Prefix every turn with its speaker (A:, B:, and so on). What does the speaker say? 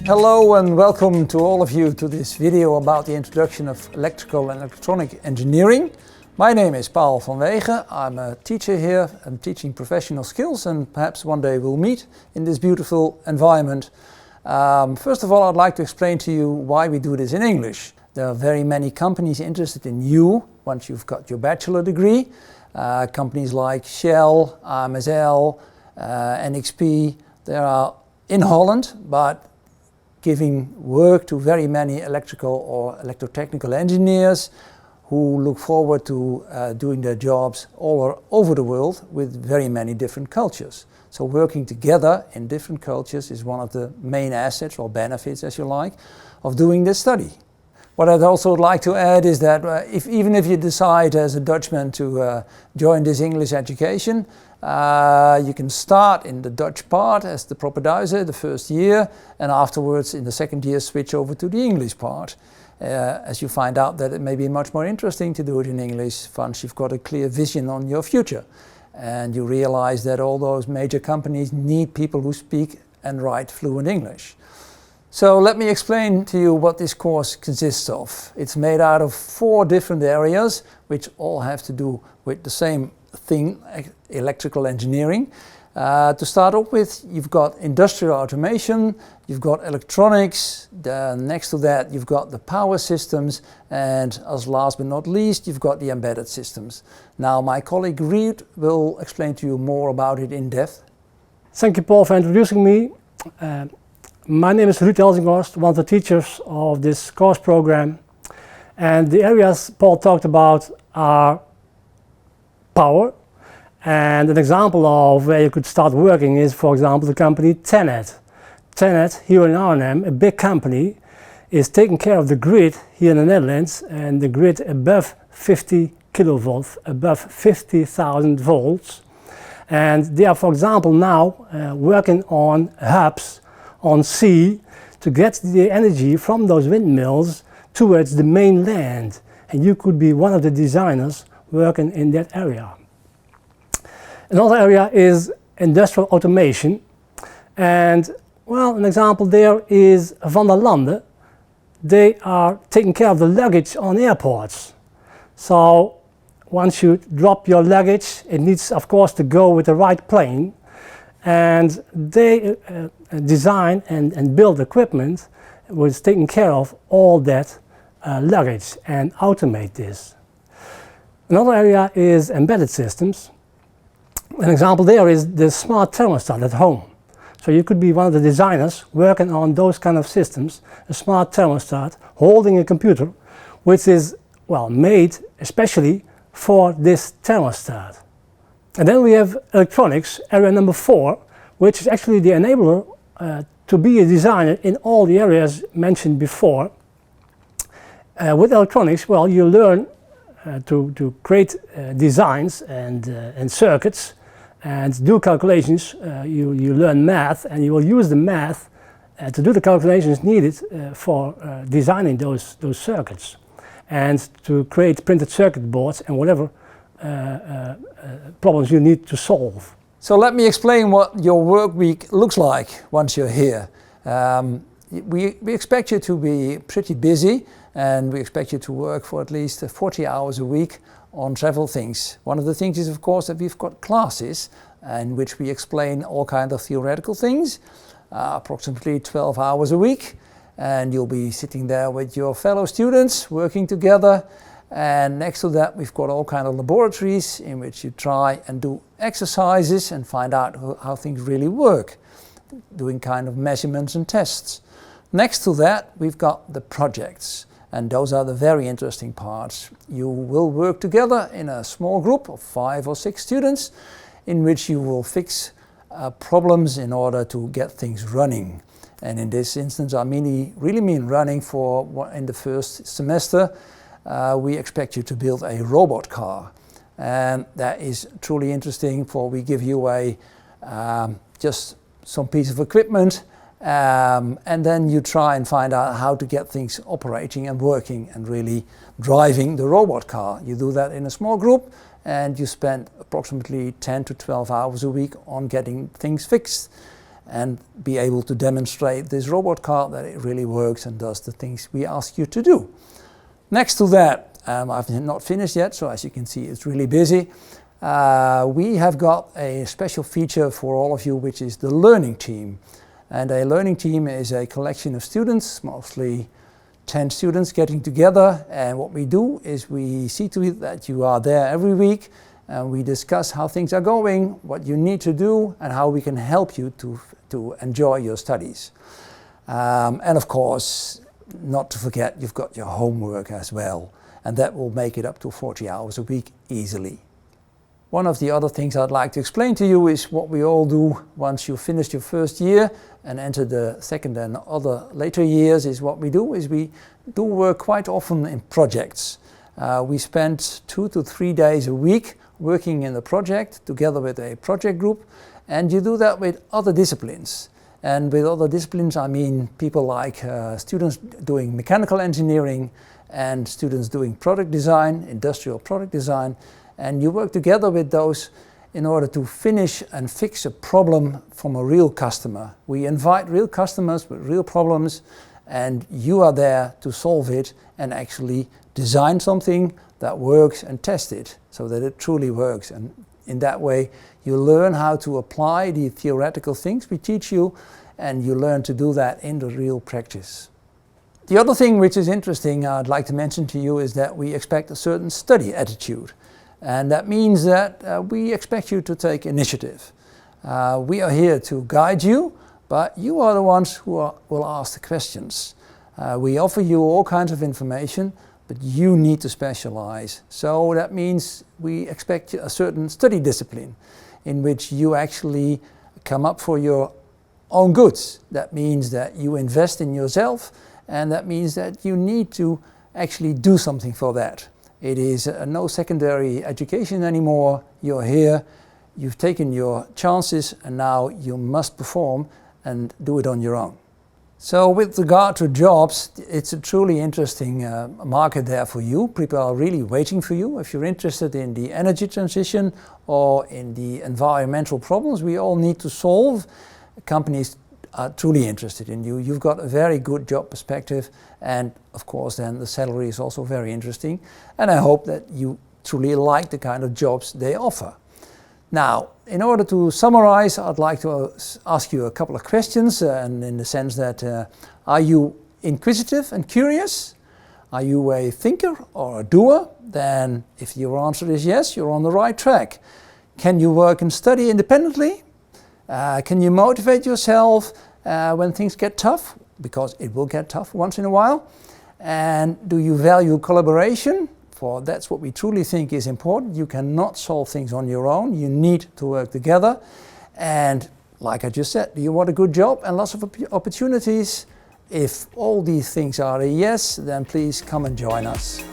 A: Hello and welcome to all of you to this video about the introduction of electrical and electronic engineering. My name is Paul van Wegen. I'm a teacher here. I'm teaching professional skills and perhaps one day we'll meet in this beautiful environment. First of all, I'd like to explain to you why we do this in English. There are very many companies interested in you once you've got your bachelor degree. Companies like Shell, AMSL, NXP, they are in Holland, but giving work to very many electrical or electrotechnical engineers who look forward to doing their jobs all over the world with very many different cultures. So working together in different cultures is one of the main assets or benefits, as you like, of doing this study. What I'd also like to add is that even if you decide as a Dutchman to join this English education, you can start in the Dutch part as the propaduizer the first year, and afterwards in the second year switch over to the English part. As you find out that it may be much more interesting to do it in English once you've got a clear vision on your future. And you realize that all those major companies need people who speak and write fluent English. So let me explain to you what this course consists of. It's made out of 4 different areas which all have to do with the same thing, electrical engineering. To start off with, you've got industrial automation, you've got electronics, next to that you've got the power systems, and as last but not least you've got the embedded systems. Now my colleague Reed will explain to you more about it in depth.
B: Thank you, Paul, for introducing me. My name is Ruud Elzinghorst, one of the teachers of this course program, and the areas Paul talked about are power, and an example of where you could start working is, for example, the company TenneT. TenneT here in Arnhem, a big company, is taking care of the grid here in the Netherlands, and the grid above 50 kilovolts, above 50,000 volts, and they are, for example, now working on hubs on sea to get the energy from those windmills towards the mainland, and you could be one of the designers working in that area. Another area is industrial automation, and well, an example there is Van der Lande. They are taking care of the luggage on airports. So once you drop your luggage, it needs of course to go with the right plane, and they design and build equipment which is taking care of all that luggage and automate this. Another area is embedded systems. An example there is the smart thermostat at home. So you could be one of the designers working on those kind of systems, a smart thermostat holding a computer which is, well, made especially for this thermostat. And then we have electronics, area number 4, which is actually the enabler to be a designer in all the areas mentioned before. With electronics, well, you learn to create designs and circuits and do calculations. You learn math, and you will use the math to do the calculations needed for designing those circuits and to create printed circuit boards and whatever problems you need to solve.
A: So let me explain what your work week looks like once you're here. We expect you to be pretty busy, and we expect you to work for at least 40 hours a week on several things. One of the things is, of course, that we've got classes in which we explain all kinds of theoretical things, approximately 12 hours a week, and you'll be sitting there with your fellow students working together. And next to that we've got all kinds of laboratories in which you try and do exercises and find out how things really work, doing kind of measurements and tests. Next to that we've got the projects, and those are the very interesting parts. You will work together in a small group of 5 or 6 students in which you will fix problems in order to get things running. And in this instance I really mean running. For in the first semester we expect you to build a robot car, and that is truly interesting, for we give you just some piece of equipment, and then you try and find out how to get things operating and working and really driving the robot car. You do that in a small group, and you spend approximately 10 to 12 hours a week on getting things fixed. and be able to demonstrate this robot car that it really works and does the things we ask you to do. Next to that, I've not finished yet, so as you can see it's really busy. We have got a special feature for all of you, which is the learning team. And a learning team is a collection of students, mostly 10 students getting together, and what we do is we see to it that you are there every week, and we discuss how things are going, what you need to do, and how we can help you to enjoy your studies. And of course, not to forget, you've got your homework as well, and that will make it up to 40 hours a week easily. One of the other things I'd like to explain to you is what we all do once you've finished your first year and enter the second and other later years. Is what we do is we do work quite often in projects. We spend 2 to 3 days a week working in the project together with a project group, and you do that with other disciplines. And with other disciplines I mean people like students doing mechanical engineering and students doing product design, industrial product design, and you work together with those in order to finish and fix a problem from a real customer. We invite real customers with real problems, and you are there to solve it and actually design something that works and test it so that it truly works. And in that way you learn how to apply the theoretical things we teach you, and you learn to do that in the real practice. The other thing which is interesting I'd like to mention to you is that we expect a certain study attitude. And that means that we expect you to take initiative. We are here to guide you, but you are the ones who will ask the questions. We offer you all kinds of information, but you need to specialize. So that means we expect a certain study discipline in which you actually come up for your own goods. That means that you invest in yourself, and that means that you need to actually do something for that. It is no secondary education anymore. You're here, you've taken your chances, and now you must perform and do it on your own. So with regard to jobs, it's a truly interesting market there for you. People are really waiting for you. If you're interested in the energy transition or in the environmental problems we all need to solve, companies are truly interested in you. You've got a very good job perspective, and of course then the salary is also very interesting, and I hope that you truly like the kind of jobs they offer. Now, in order to summarize, I'd like to ask you a couple of questions, and in the sense that are you inquisitive and curious? Are you a thinker or a doer? Then if your answer is yes, you're on the right track. Can you work and study independently? Can you motivate yourself when things get tough? Because it will get tough once in a while. And do you value collaboration? For that's what we truly think is important. You cannot solve things on your own. You need to work together. And like I just said, do you want a good job and lots of opportunities? If all these things are a yes, then please come and join us.